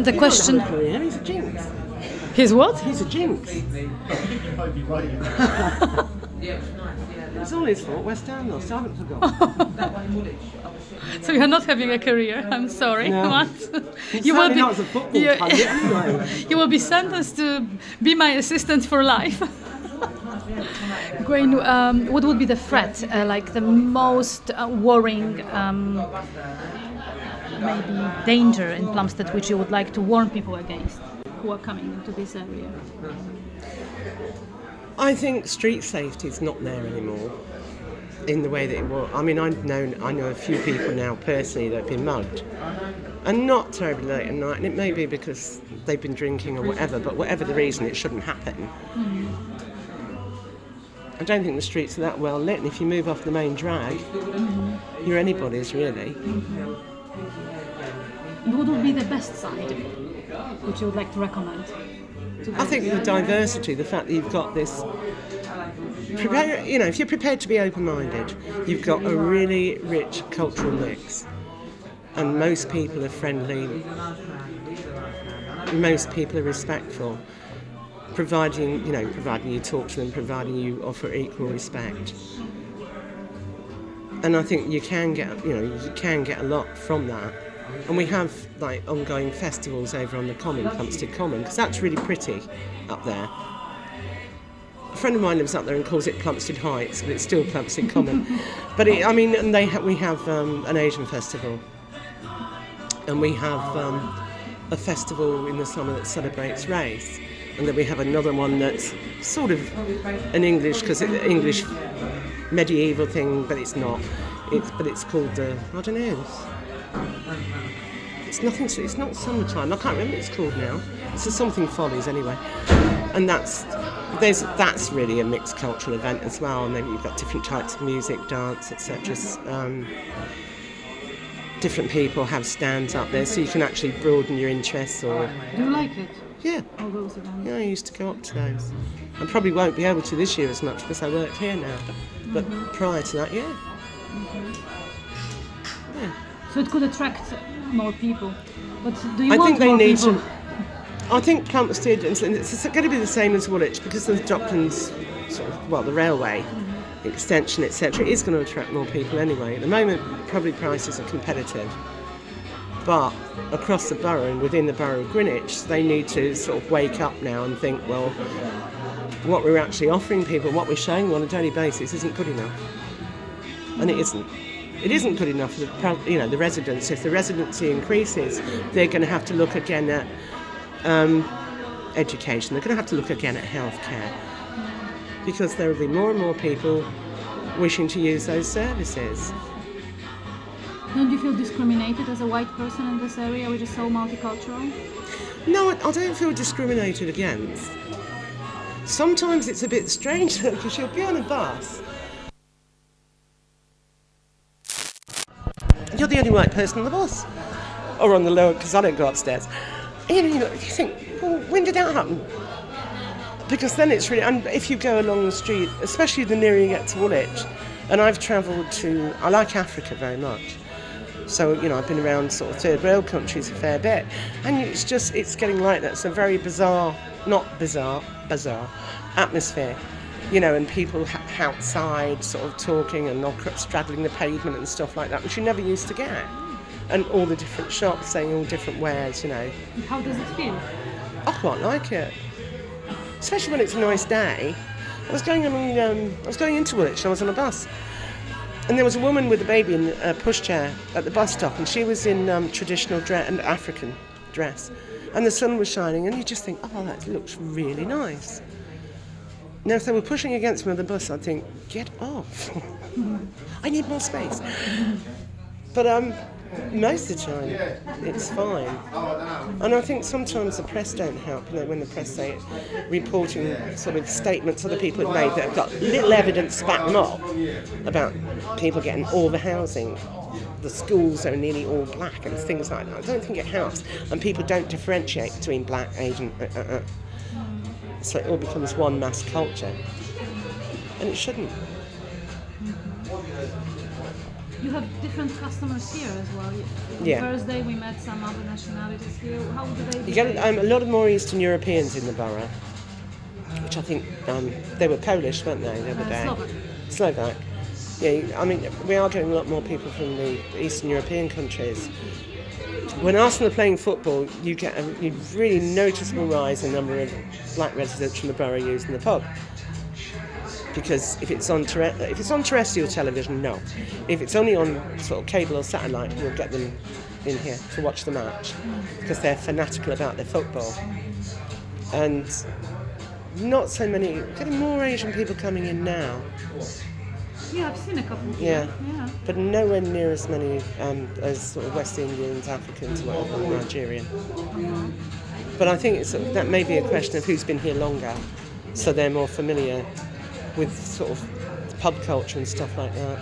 The question... He's a jinx. He's what? He's a jinx. It's all his fault. West Ham lost. I haven't forgotten. So you're not having a career. I'm sorry. No. What? You will be. Not as a football pundit anyway. You will be sentenced to be my assistant for life. Gwen, what would be the threat, like the most worrying, maybe danger in Plumstead, which you would like to warn people against who are coming into this area? I think street safety is not there anymore in the way that it was. I mean, I know a few people now personally that have been mugged, and not terribly late at night, and it may be because they've been drinking or whatever, but whatever the reason, it shouldn't happen. I don't think the streets are that well lit, and if you move off the main drag, you're anybody's really. What would be the best side, which you would like to recommend? I think the diversity, the fact that you've got this, if you're prepared to be open-minded, you've got a really rich cultural mix, and most people are friendly, most people are respectful, providing you talk to them, providing you offer equal respect. And I think you can get a lot from that. And we have like ongoing festivals over on the Common, Plumstead Common, because that's really pretty up there. A friend of mine lives up there and calls it Plumstead Heights, but it's still Plumstead Common. But we have an Asian festival, and we have a festival in the summer that celebrates race, and then we have another one that's sort of an English medieval thing, but it's not. It's called I don't know. It's nothing. It's not summertime. I can't remember what it's called now. It's a something follies anyway, and that's really a mixed cultural event as well. And then you've got different types of music, dance, etc. Different people have stands up there, so you can actually broaden your interests. Or do you like it? Yeah. All those events. Yeah, I used to go up to those. I probably won't be able to this year as much because I work here now. But prior to that, yeah. Yeah. So it could attract more people. But do you I want think they more need people? to. I think Plumstead, it's going to be the same as Woolwich because of Docklands, the railway extension, etc. It is going to attract more people anyway. At the moment, probably prices are competitive. But across the borough and within the borough of Greenwich, they need to sort of wake up now and think, well, what we're actually offering people, what we're showing them on a daily basis isn't good enough. And it isn't. It isn't good enough for the residents. If the residency increases, they're going to have to look again at education. They're going to have to look again at healthcare, because there will be more and more people wishing to use those services. Don't you feel discriminated as a white person in this area, which is so multicultural? No, I don't feel discriminated against. Sometimes it's a bit strange because you'll be on a bus. You're the only white person on the bus, or on the lower, because I don't go upstairs. And you think, well, when did that happen? Because then it's really, and if you go along the street, especially the nearer you get to Woolwich, and I've travelled I like Africa very much. So, I've been around sort of third world countries a fair bit, and it's getting like that. It's a very bizarre atmosphere, and people outside sort of talking and straddling the pavement and stuff like that, which you never used to get. And all the different shops saying all different wares, How does it feel? I quite like it, especially when it's a nice day. I was going into Woolwich, and I was on a bus, and there was a woman with a baby in a pushchair at the bus stop, and she was in traditional and African dress, and the sun was shining, and you just think, oh, that looks really nice. Now, if they were pushing against me on the bus, I'd think, get off. I need more space. But most of the time, it's fine. And I think sometimes the press don't help, when the press say reporting sort of statements other people have made that have got little evidence to back them up about people getting all the housing. The schools are nearly all black and things like that. I don't think it helps. And people don't differentiate between black, Asian, So it all becomes one mass culture. And it shouldn't. You have different customers here as well. On Yeah. Thursday we met some other nationalities here. How do they You get behave? a lot of more Eastern Europeans in the borough, which I think they were Polish, weren't they, the other day? Slovak. Slovak. Yeah, I mean, we are getting a lot more people from the Eastern European countries. When Arsenal are playing football, you get a really noticeable rise in the number of black residents from the borough using the pub. Because if it's on terrestrial television, no. If it's only on sort of cable or satellite, you'll get them in here to watch the match because they're fanatical about their football. And not so many, getting more Asian people coming in now. Yeah, I've seen a couple. Yeah. Yeah. But nowhere near as many as sort of West Indians, Africans, whatever, Nigerian. But I think that may be a question of who's been here longer, so they're more familiar with sort of pub culture and stuff like that.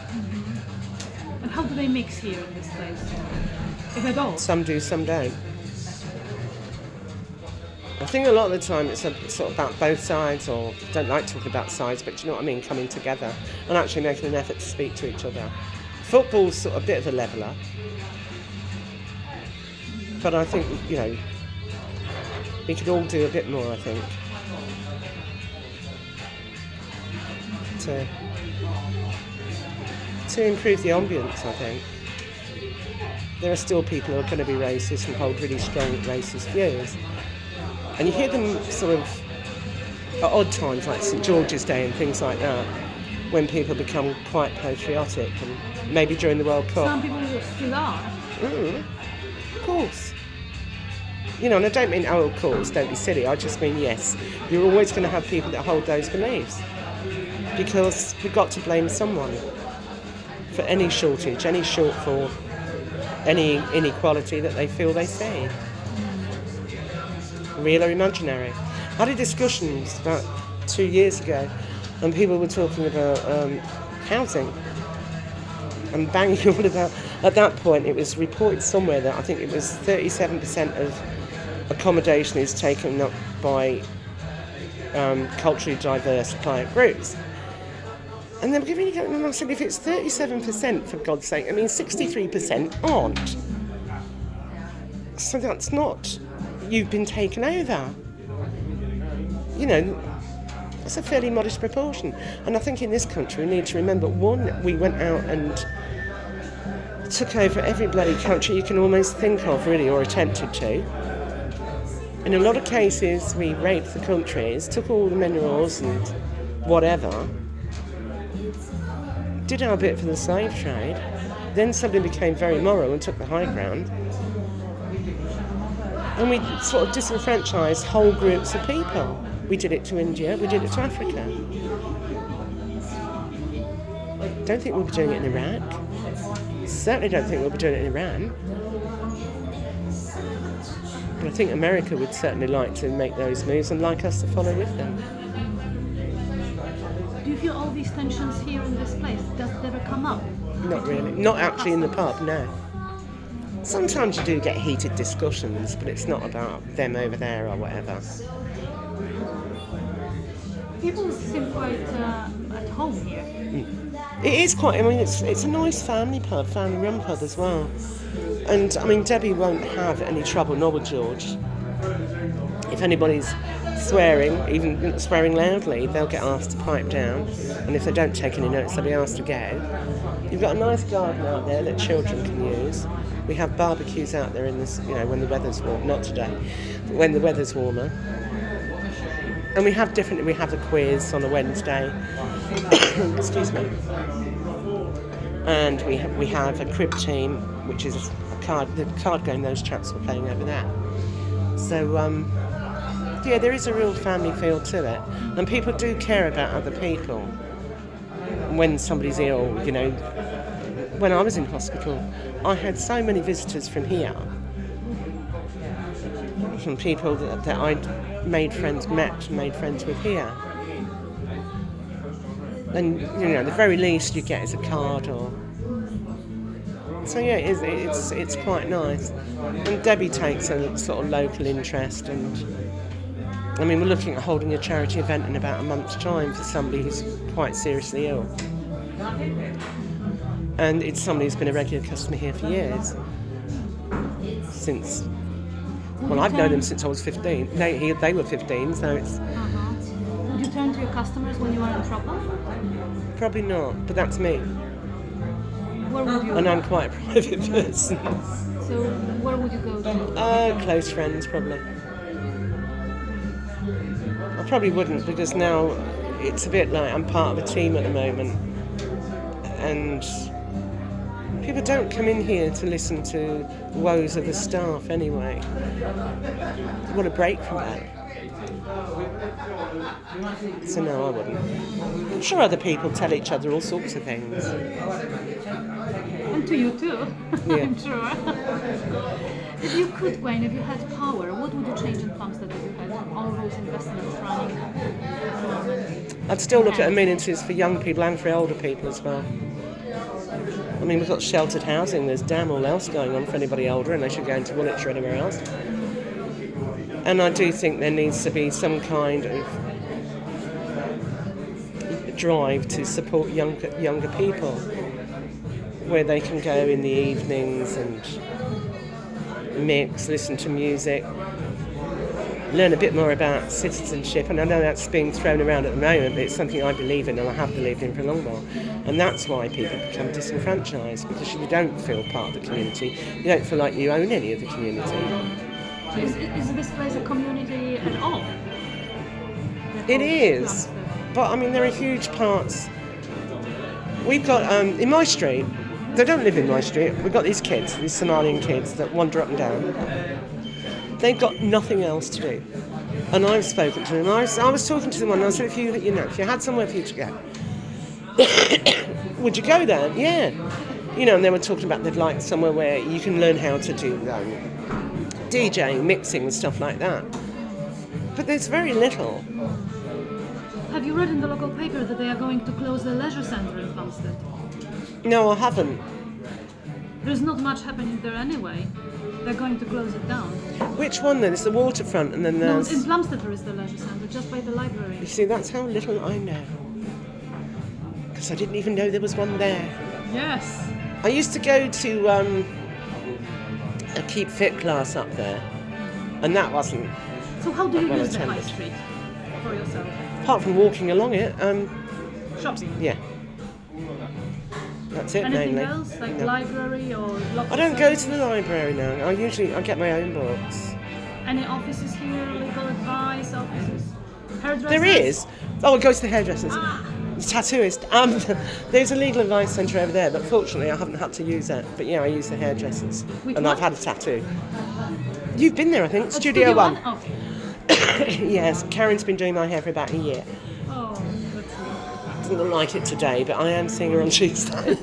And how do they mix here in this place? If at all? Some do, some don't. I think a lot of the time it's sort of about both sides, or don't like talking about sides, but do you know what I mean, coming together and actually making an effort to speak to each other. Football's sort of a bit of a leveller, but I think, you know, we could all do a bit more, I think, to improve the ambience, I think. There are still people who are going to be racist and hold really strong racist views. And you hear them sort of at odd times, like St George's Day and things like that, when people become quite patriotic, and maybe during the World Cup. Some people still are. Of course. You know, and I don't mean, oh, of course, don't be silly. I just mean, yes, you're always going to have people that hold those beliefs. Because we've got to blame someone for any shortage, any shortfall, any inequality that they feel they see. Real or imaginary. I had a discussion about 2 years ago, and people were talking about housing and banging all about. At that point, it was reported somewhere that I think it was 37% of accommodation is taken up by culturally diverse client groups. And they were giving you, and I said, if it's 37%, for God's sake, I mean 63% aren't. So that's not. You've been taken over. You know, that's a fairly modest proportion. And I think in this country we need to remember, one, we went out and took over every bloody country you can almost think of, really, or attempted to. In a lot of cases we raped the countries, took all the minerals and whatever, did our bit for the slave trade, then suddenly became very moral and took the high ground. And we sort of disenfranchised whole groups of people. We did it to India, we did it to Africa. Don't think we'll be doing it in Iraq. Certainly don't think we'll be doing it in Iran. But I think America would certainly like to make those moves and like us to follow with them. Do you feel all these tensions here in this place? Does it ever come up? Not really. Not actually in the pub, no. Sometimes you do get heated discussions, but it's not about them over there or whatever. People seem quite at home here. It is quite, I mean, it's a nice family pub, family-run pub as well. And, I mean, Debbie won't have any trouble, nor will George. If anybody's swearing, even swearing loudly, they'll get asked to pipe down. And if they don't take any notes, they'll be asked to go. You've got a nice garden out there that children can use. We have barbecues out there in this, you know, when the weather's warm. Not today, but when the weather's warmer. And we have the quiz on a Wednesday. Excuse me. And we have a crib team, which is the card game those chaps were playing over there. So yeah, there is a real family feel to it, and people do care about other people. When somebody's ill, you know, when I was in hospital, I had so many visitors from here, from people that I'd made friends with here. And, you know, the very least you get is a card or... So yeah, it's quite nice. And Debbie takes a sort of local interest, and I mean, we're looking at holding a charity event in about a month's time for somebody who's quite seriously ill. And it's somebody who's been a regular customer here for years. Since, well, I've known them since I was 15. They were 15, so it's... Would you turn to your customers when you are in trouble? Probably not, but that's me. Where would you And I'm quite a private person. So where would you go to? Close friends, probably. I probably wouldn't, because now it's a bit like I'm part of a team at the moment. And people don't come in here to listen to the woes of the staff anyway. They want a break from that. So no, I wouldn't. I'm sure other people tell each other all sorts of things. And to you too, Yeah. I'm sure. If you could, Wayne, if you had power, what would you change in Plumstead if you had all those investments running at the moment? I'd still look at amenities for young people and for older people as well. I mean, we've got sheltered housing, there's damn all else going on for anybody older unless you're going to Woolwich or anywhere else. And I do think there needs to be some kind of drive to support younger people, where they can go in the evenings and mix, listen to music, learn a bit more about citizenship. And I know that's being thrown around at the moment, but it's something I believe in and I have believed in for a long while. And that's why people become disenfranchised, because you don't feel part of the community, you don't feel like you own any of the community. So is this place a community at all? It is, but I mean there are huge parts. We've got, in my street, they don't live in my street, we've got these kids, these Somalian kids that wander up and down. They've got nothing else to do. And I've spoken to them, I was talking to them one and I said, if you had somewhere for you to go, would you go there? Yeah. You know, and they were talking about they'd like somewhere where you can learn how to do DJing, mixing and stuff like that. But there's very little. Have you read in the local paper that they are going to close the leisure centre in Plumstead? No, I haven't. There's not much happening there anyway. They're going to close it down. Which one then? It's the waterfront and then No, there's... in Plumstead there is the leisure centre, just by the library. You see, that's how little I know. Because I didn't even know there was one there. Yes. I used to go to a Keep Fit class up there, and that wasn't... So how do you well use the high attended. street for yourself? Apart from walking along it, Shopping? yeah. That's it, Anything mainly. else, like No. library or local I don't go to the services? library now. I get my own books. Any offices here, legal advice offices? Hairdressers? There is. Oh, I go to the hairdressers. Ah. The tattooist. There's a legal advice centre over there, but fortunately I haven't had to use it. But yeah, I use the hairdressers. Which And one? I've had a tattoo. You've been there, I think. Oh, Studio One. Oh. Yes, Karen's been doing my hair for about a year. Oh, that's nice. Doesn't look like it today, but I am seeing her on Tuesday.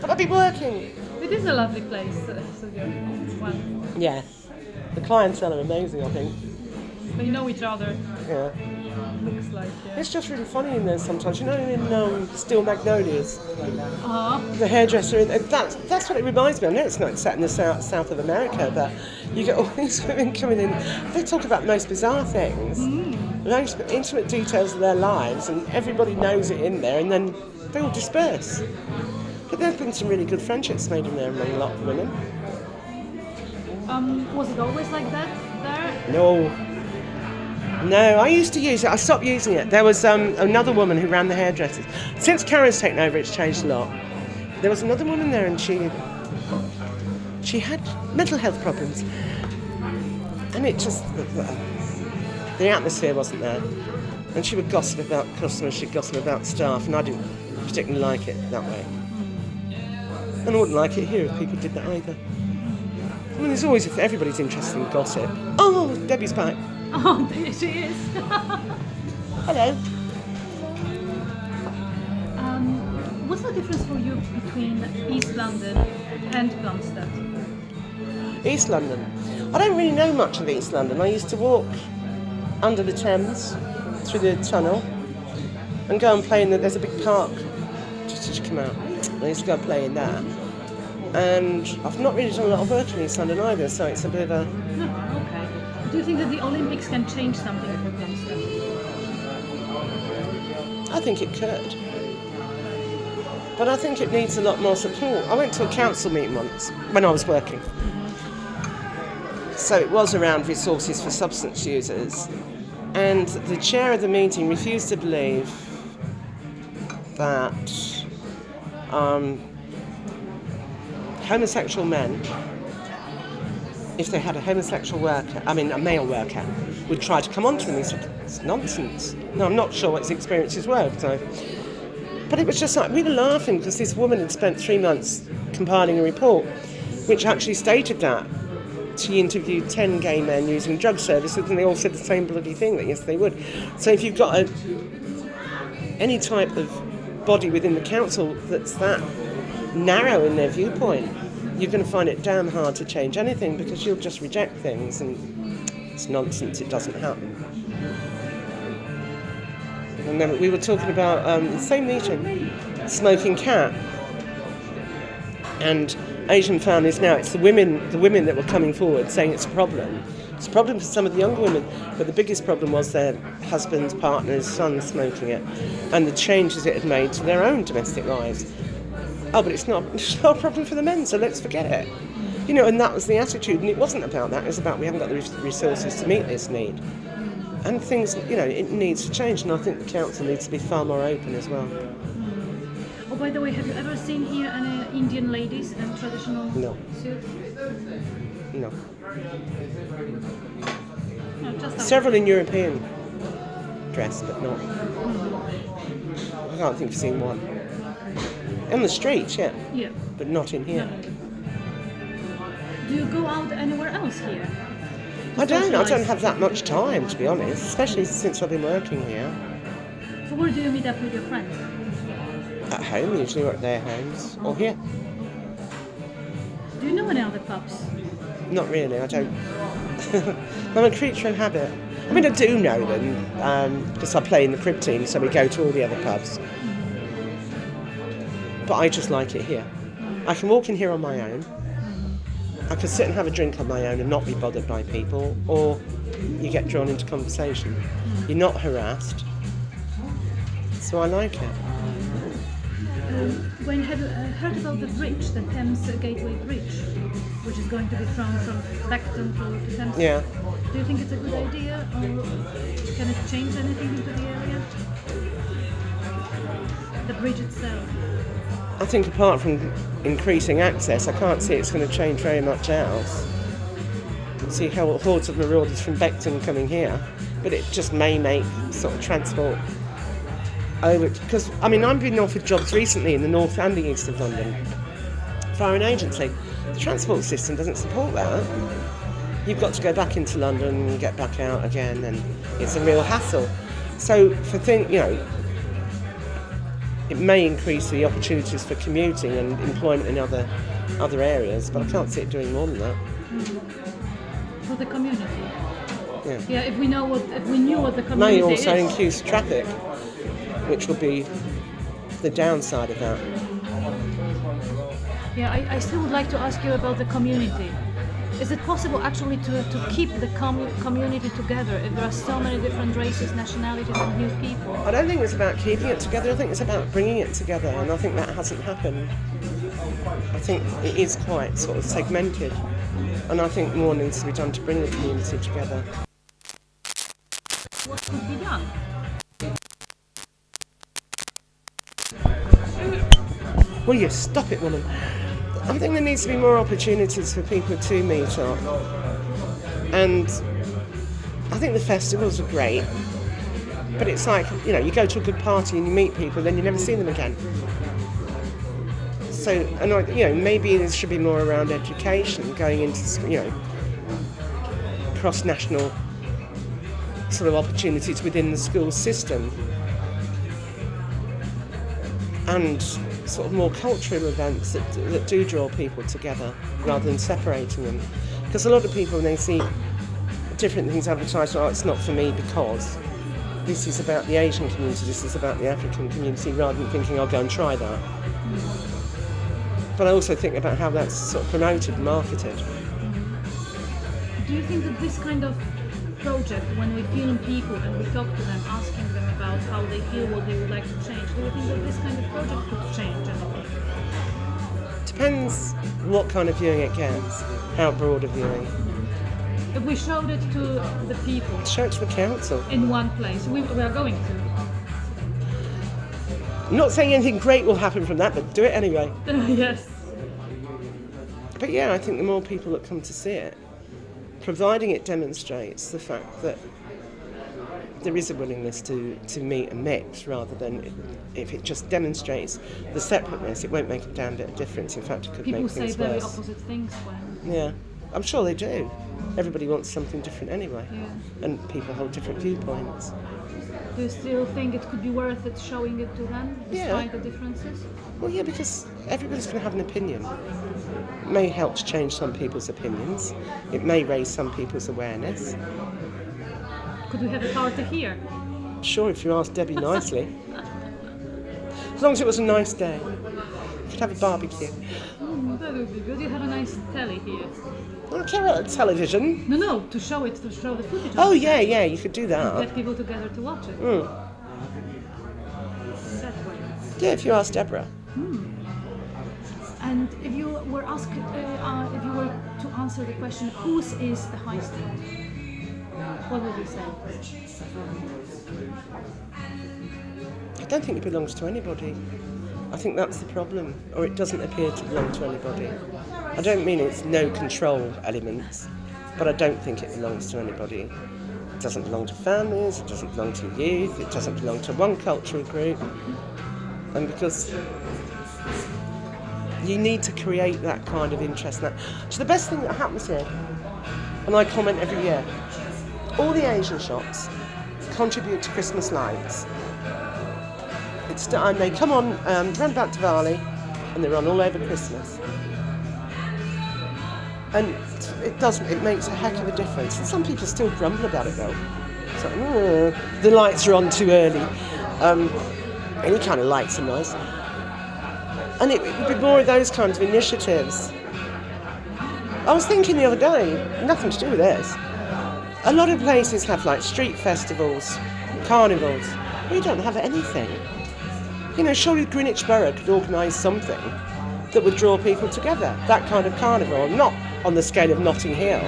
But I'll be working. It is a lovely place, Studio One. Yeah. The clientele are amazing, I think. They know each other, Yeah. looks like, yeah. It's just really funny in there sometimes. You know, in Steel Magnolias, Uh-huh. the hairdresser, that's what it reminds me of. I know it's not set in the south of America, but you get all these women coming in. They talk about the most bizarre things, the most intimate details of their lives, and everybody knows it in there, and then they all disperse. But there have been some really good friendships made in there among a lot of women. Was it always like that there? No, I used to use it. I stopped using it. There was another woman who ran the hairdressers. Since Karen's taken over, it's changed a lot. There was another woman there, and she had mental health problems, and it just the atmosphere wasn't there. And she would gossip about customers, she'd gossip about staff, and I didn't particularly like it that way. And I wouldn't like it here if people did that either. I mean, there's always, if everybody's interested in gossip. Oh, Debbie's back. Oh, there she is. Hello. What's the difference for you between East London and Plumstead? East London. I don't really know much of East London. I used to walk under the Thames, through the tunnel, and go and play in there's a big park just as you come out. I used to go and play in that. And I've not really done a lot of work in East London either, so it's a bit of a... No, okay. Do you think that the Olympics can change something for Plumstead? I think it could. But I think it needs a lot more support. I went to a council meeting once when I was working. So it was around resources for substance users. And the chair of the meeting refused to believe that homosexual men, if they had a homosexual worker, a male worker, would try to come onto them. He said, it's nonsense. No, I'm not sure what his experiences were. But it was just like, we were laughing because this woman had spent 3 months compiling a report which actually stated that. She interviewed 10 gay men using drug services and they all said the same bloody thing, that yes, they would. So if you've got any type of body within the council that's that narrow in their viewpoint, you're going to find it damn hard to change anything because you'll just reject things and it's nonsense, it doesn't happen. And then we were talking about the same meeting, smoking cat, and Asian families now, it's the women that were coming forward saying it's a problem. It's a problem for some of the younger women, but the biggest problem was their husbands, partners, sons smoking it, and the changes it had made to their own domestic lives. Oh, but it's not a problem for the men, so let's forget it. You know, and that was the attitude, and it wasn't about that, it was about we haven't got the resources to meet this need. And things, you know, it needs to change, and I think the council needs to be far more open as well. Oh, by the way, have you ever seen here any Indian ladies in traditional suits? No. No, just several in European dress, but not. I can't think of seeing one. On the streets, yeah. Yeah. But not in here. No. Do you go out anywhere else here? I don't have that much time, to be honest, especially since I've been working here. So where do you meet up with your friends? At home, usually, or at their homes, or here. Do you know any other pubs? Not really, I don't. I'm a creature of habit. I mean, I do know them, because I play in the crib team, so we go to all the other pubs. But I just like it here. I can walk in here on my own. I can sit and have a drink on my own and not be bothered by people, or you get drawn into conversation. You're not harassed. So I like it. When have you heard about the bridge, the Thames Gateway Bridge, which is going to be from Beckton to Thames? Yeah. Do you think it's a good idea, or can it change anything into the area? The bridge itself. I think apart from increasing access, I can't see it's going to change very much else. You can see how hordes of marauders from Beckton coming here, but it just may make sort of transport over, because I mean I've been offered jobs recently in the north and the east of London via an agency. The transport system doesn't support that. You've got to go back into London and get back out again, and it's a real hassle. So for it may increase the opportunities for commuting and employment in other areas, but I can't see it doing more than that. For the community. Yeah. Yeah. If we knew what the community may is. also increase traffic, which will be the downside of that. Yeah, I still would like to ask you about the community. Is it possible actually to keep the community together if there are so many different races, nationalities and new people? I don't think it's about keeping it together, I think it's about bringing it together, and I think that hasn't happened. I think it is quite sort of segmented, and I think more needs to be done to bring the community together. What could be done? Will you stop it, woman? I think there needs to be more opportunities for people to meet up. And I think the festivals are great, but it's like, you know, you go to a good party and you meet people, then you never see them again. So, and you know, maybe there should be more around education, going into, you know, cross-national sort of opportunities within the school system. And sort of more cultural events that do draw people together rather than separating them. Because a lot of people, when they see different things advertised, oh, it's not for me because this is about the Asian community, this is about the African community, rather than thinking I'll go and try that. But I also think about how that's sort of promoted and marketed. Do you think that this kind of project, when we film people and we talk to them, asking them about how they feel, what they would like to change. Do you think that this kind of project could change anything? Depends what kind of viewing it gets, how broad a viewing. If we showed it to the people Show it to the council. in one place, we are going to. I'm not saying anything great will happen from that, but do it anyway. Yes. But yeah, I think the more people that come to see it, providing it demonstrates the fact that there is a willingness to meet and mix, rather than if it just demonstrates the separateness, it won't make a damn bit of difference. In fact, it could People make say things very worse. opposite things when. Yeah, I'm sure they do. Everybody wants something different anyway, Yeah. and people hold different viewpoints. Do you still think it could be worth it showing it to them, despite Yeah. the differences? Well, yeah, because everybody's going to have an opinion. It may help to change some people's opinions. It may raise some people's awareness. Could we have a party here? Sure, if you ask Debbie nicely. As long as it was a nice day. We could have a barbecue. That would be good. You have a nice telly here. I don't care about the television. No, to show the footage. Oh, yeah, you could do that. Get people together to watch it. Mm. That way. Yeah, if you ask Deborah. And if you were asked, if you were to answer the question, whose is the high street? What would you say? I don't think it belongs to anybody. I think that's the problem, or it doesn't appear to belong to anybody. I don't mean it's no control elements, but I don't think it belongs to anybody. It doesn't belong to families, it doesn't belong to youth, it doesn't belong to one cultural group. And because you need to create that kind of interest. So the best thing that happens here, and I comment every year, all the Asian shops contribute to Christmas lights. And they come on round about Diwali, and they're on all over Christmas. And it makes a heck of a difference. And some people still grumble about it though. It's like, the lights are on too early. Any kind of lights are nice. And it would be more of those kinds of initiatives. I was thinking the other day, nothing to do with this, a lot of places have like street festivals, carnivals. We don't have anything. You know, surely Greenwich Borough could organise something that would draw people together, that kind of carnival, not on the scale of Notting Hill,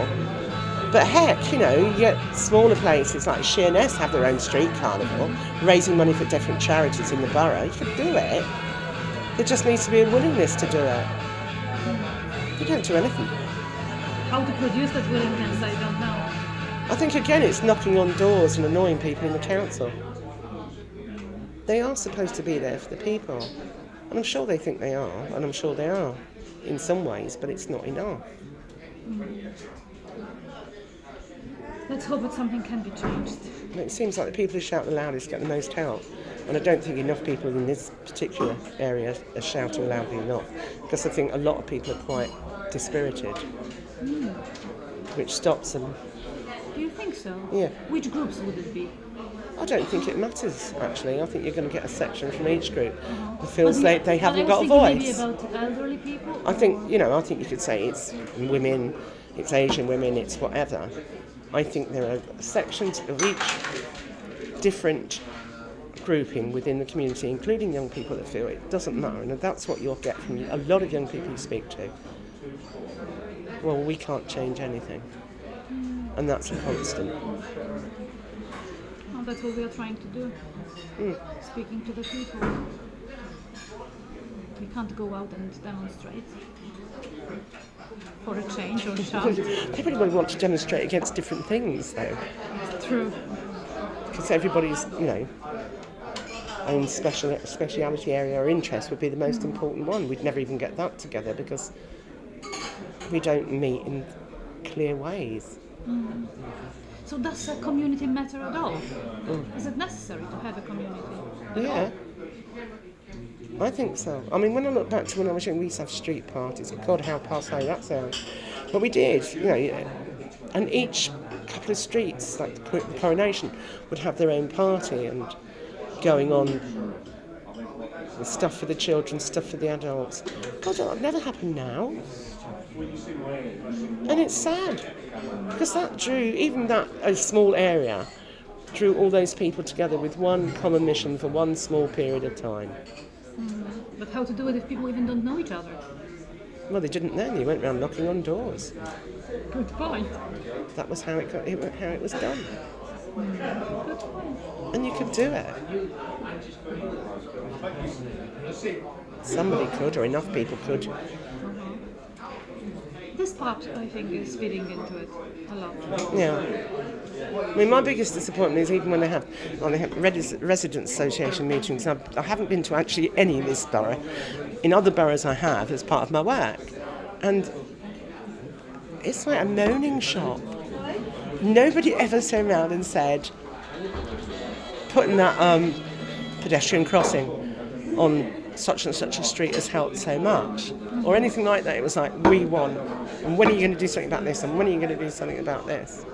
but heck, you know, you get smaller places like Sheerness have their own street carnival, raising money for different charities in the borough. You could do it. There just needs to be a willingness to do it. You don't do anything. How to produce that willingness, I don't know. I think again it's knocking on doors and annoying people in the council. They are supposed to be there for the people. And I'm sure they think they are, and I'm sure they are in some ways, but it's not enough. Let's hope that something can be changed. And it seems like the people who shout the loudest get the most help. And I don't think enough people in this particular area are shouting loudly enough, because I think a lot of people are quite dispirited, which stops them. Do you think so? Yeah. Which groups would it be? I don't think it matters, actually. I think you're going to get a section from each group that feels like they haven't got a voice. Maybe about elderly people? I think you could say it's women, it's Asian women, it's whatever. I think there are sections of each different grouping within the community, including young people, that feel it doesn't matter, and that's what you'll get from a lot of young people you speak to. Well, we can't change anything, and that's a constant. Well, that's what we are trying to do. Speaking to the people. We can't go out and demonstrate for a change or shout. Everybody wants to demonstrate against different things, though. It's true. Because everybody's, own speciality area or interest would be the most important one. We'd never even get that together because we don't meet in clear ways. So does a community matter at all? Is it necessary to have a community? Yeah, I think so. I mean, when I look back to when I was young, we used to have street parties. God, how passe that sounds. But we did, and each couple of streets, like the Coronation, would have their own party and going on with stuff for the children, stuff for the adults. God, that never happened now. And it's sad, because that drew, even that a small area, drew all those people together with one common mission for one small period of time. But how to do it if people even don't know each other? Well, they didn't then. They went around knocking on doors. Good point. That was how it was done. Good point. And you could do it. Somebody could, or enough people could. This part, I think, is fitting into it a lot. Yeah. I mean, my biggest disappointment is even when they have residents' association meetings. I haven't been to actually any in this borough. In other boroughs I have as part of my work. And it's like a moaning shop. Nobody ever turned around and said, putting that pedestrian crossing on such and such a street has helped so much, or anything like that. It was like, we won, and when are you going to do something about this, and when are you going to do something about this?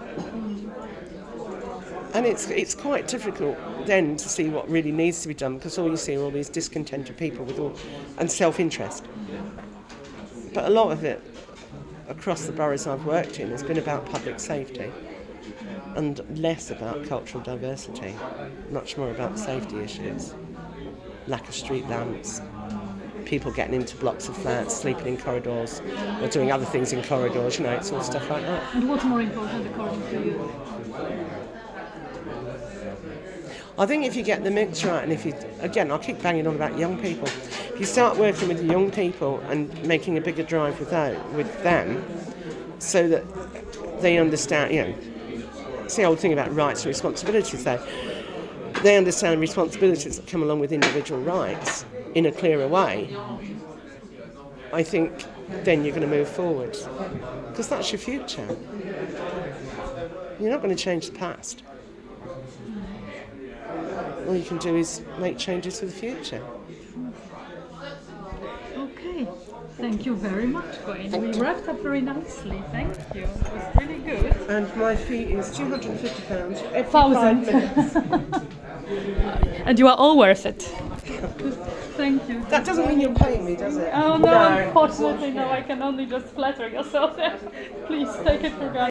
And it's quite difficult then to see what really needs to be done, because all you see are all these discontented people and self-interest. But a lot of it across the boroughs I've worked in has been about public safety and less about cultural diversity, much more about safety issues. Lack of street lamps, people getting into blocks of flats, sleeping in corridors, or doing other things in corridors, it's all stuff like that. And what's more important according to you? I think if you get the mix right, and I'll keep banging on about young people, if you start working with the young people and making a bigger drive with them, so that they understand, it's the old thing about rights and responsibilities though. They understand responsibilities that come along with individual rights in a clearer way. I think then you're going to move forward, because that's your future. You're not going to change the past. All you can do is make changes for the future. Okay, thank you very much, Wayne. We wrapped up very nicely, thank you. It was really good. And my fee is £250 every 5 minutes. And you are all worth it. Thank you. That doesn't mean you're paying me, does it? Oh no, unfortunately no, I can only just flatter yourself. Please take it for granted.